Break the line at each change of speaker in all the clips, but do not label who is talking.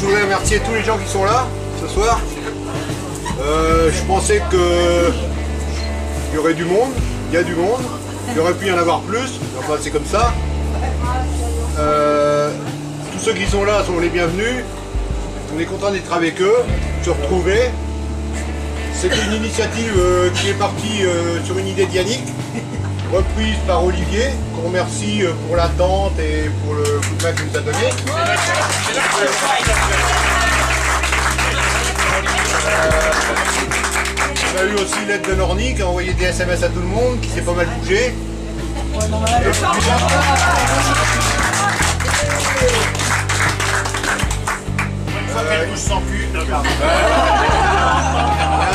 je voudrais remercier tous les gens qui sont là ce soir. Je pensais qu'il y aurait du monde, il y a du monde, il y aurait pu y en avoir plus, enfin c'est comme ça. Tous ceux qui sont là sont les bienvenus. On est content d'être avec eux, de se retrouver. C'est une initiative qui est partie sur une idée d'Yannick, reprise par Olivier, qu'on remercie pour l'attente et pour le coup de main qu'il nous a donné. On a eu aussi l'aide de Norny qui a envoyé des SMS à tout le monde, qui s'est pas mal bougé. Il y a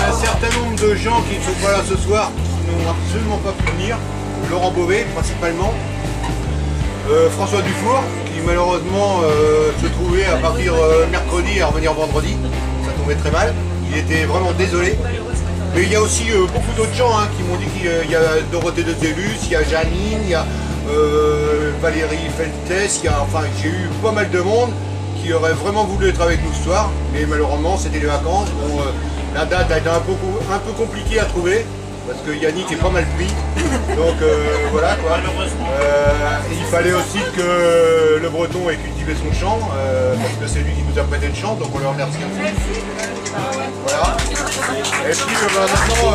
un certain nombre de gens qui ne sont pas là ce soir, qui n'ont absolument pas pu venir. Laurent Beauvais principalement, François Dufour qui malheureusement se trouvait à partir mercredi et à revenir vendredi, ça tombait très mal, il était vraiment désolé. Mais il y a aussi beaucoup d'autres gens qui m'ont dit qu'il y a Dorothée de Zélus, il y a Janine, il y a Valérie Feltes, enfin j'ai eu pas mal de monde qui aurait vraiment voulu être avec nous ce soir, mais malheureusement c'était les vacances. Bon, la date a été un peu compliquée à trouver, parce que Yannick est pas mal pris, donc voilà quoi. Il fallait aussi que le breton ait cultivé son chant, parce que c'est lui qui nous a prêté le chant, donc on le remercie aussi. Voilà. Et puis maintenant,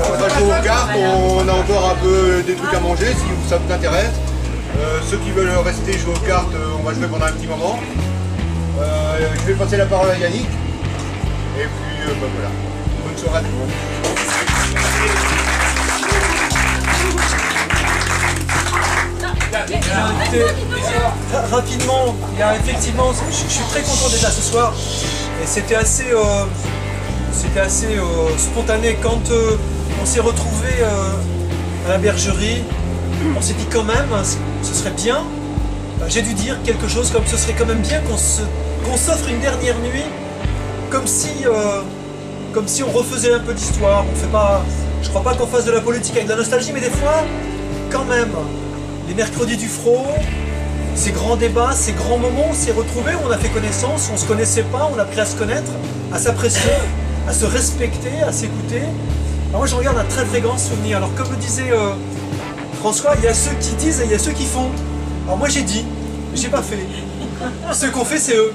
on va jouer aux cartes, on a encore un peu des trucs à manger, si ça vous intéresse. Ceux qui veulent rester jouer aux cartes, on va jouer pendant un petit moment. Je vais passer la parole à Yannick. Et puis voilà. Bonne soirée à tout le monde.
Rapidement, il y a effectivement, je suis très content d'être là ce soir. Et c'était assez spontané quand on s'est retrouvé à la bergerie. On s'est dit quand même, ce serait bien, j'ai dû dire quelque chose comme ce serait quand même bien qu'on s'offre une dernière nuit, comme si on refaisait un peu d'histoire. On fait pas, je crois pas qu'on fasse de la politique avec de la nostalgie, mais des fois, quand même, les mercredis du Front, ces grands débats, ces grands moments, on s'est retrouvés, on a fait connaissance, on se connaissait pas, on a appris à se connaître, à s'apprécier, à se respecter, à s'écouter. Moi je regarde un très très grand souvenir. Alors comme le disait François, il y a ceux qui disent et il y a ceux qui font. Alors moi j'ai dit, j'ai pas fait. Ceux qu'on fait c'est eux.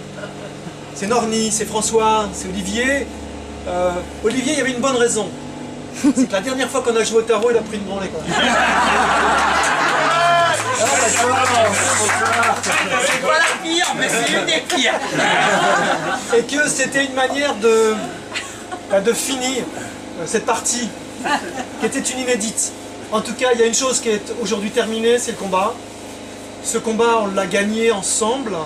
C'est Norny, c'est François, c'est Olivier. Olivier, il y avait une bonne raison. C'est que la dernière fois qu'on a joué au tarot, il a pris une branlée quoi.
C'est pas la pire, mais c'est une des pires.
Et que c'était une manière de finir cette partie qui était une inédite. En tout cas, il y a une chose qui est aujourd'hui terminée, c'est le combat. Ce combat, on l'a gagné ensemble.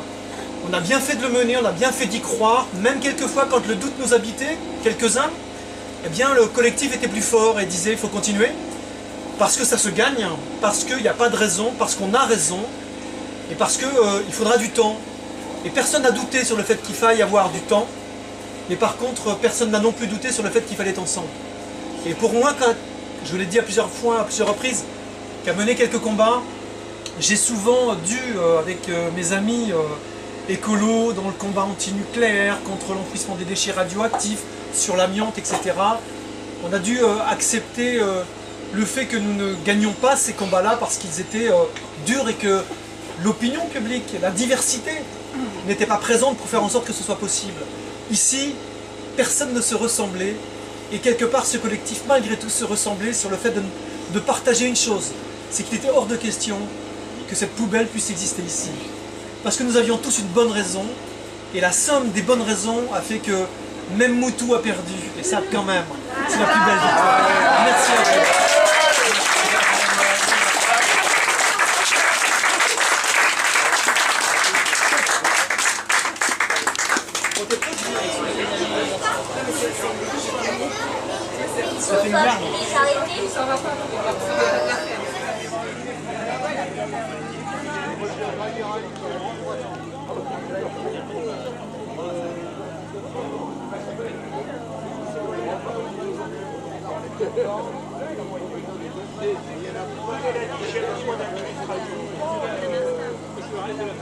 On a bien fait de le mener, on a bien fait d'y croire. Même quelquefois, quand le doute nous habitait, quelques-uns, eh bien, le collectif était plus fort et disait il faut continuer. Parce que ça se gagne, parce qu'il n'y a pas de raison, parce qu'on a raison, et parce qu'il faudra du temps. Et personne n'a douté sur le fait qu'il faille avoir du temps, mais par contre, personne n'a non plus douté sur le fait qu'il fallait être ensemble. Et pour moi, quand je vous l'ai dit à plusieurs fois, à plusieurs reprises, qu'à mener quelques combats, j'ai souvent dû, avec mes amis écolos, dans le combat anti-nucléaire, contre l'enfouissement des déchets radioactifs, sur l'amiante, etc., on a dû accepter le fait que nous ne gagnions pas ces combats-là parce qu'ils étaient durs et que l'opinion publique, la diversité, n'était pas présente pour faire en sorte que ce soit possible. Ici, personne ne se ressemblait et quelque part ce collectif malgré tout se ressemblait sur le fait de partager une chose, c'est qu'il était hors de question que cette poubelle puisse exister ici. Parce que nous avions tous une bonne raison et la somme des bonnes raisons a fait que même Moutou a perdu et ça quand même, c'est la plus belle victoire. Merci à vous. Ça fait une larme.
peux arrêter la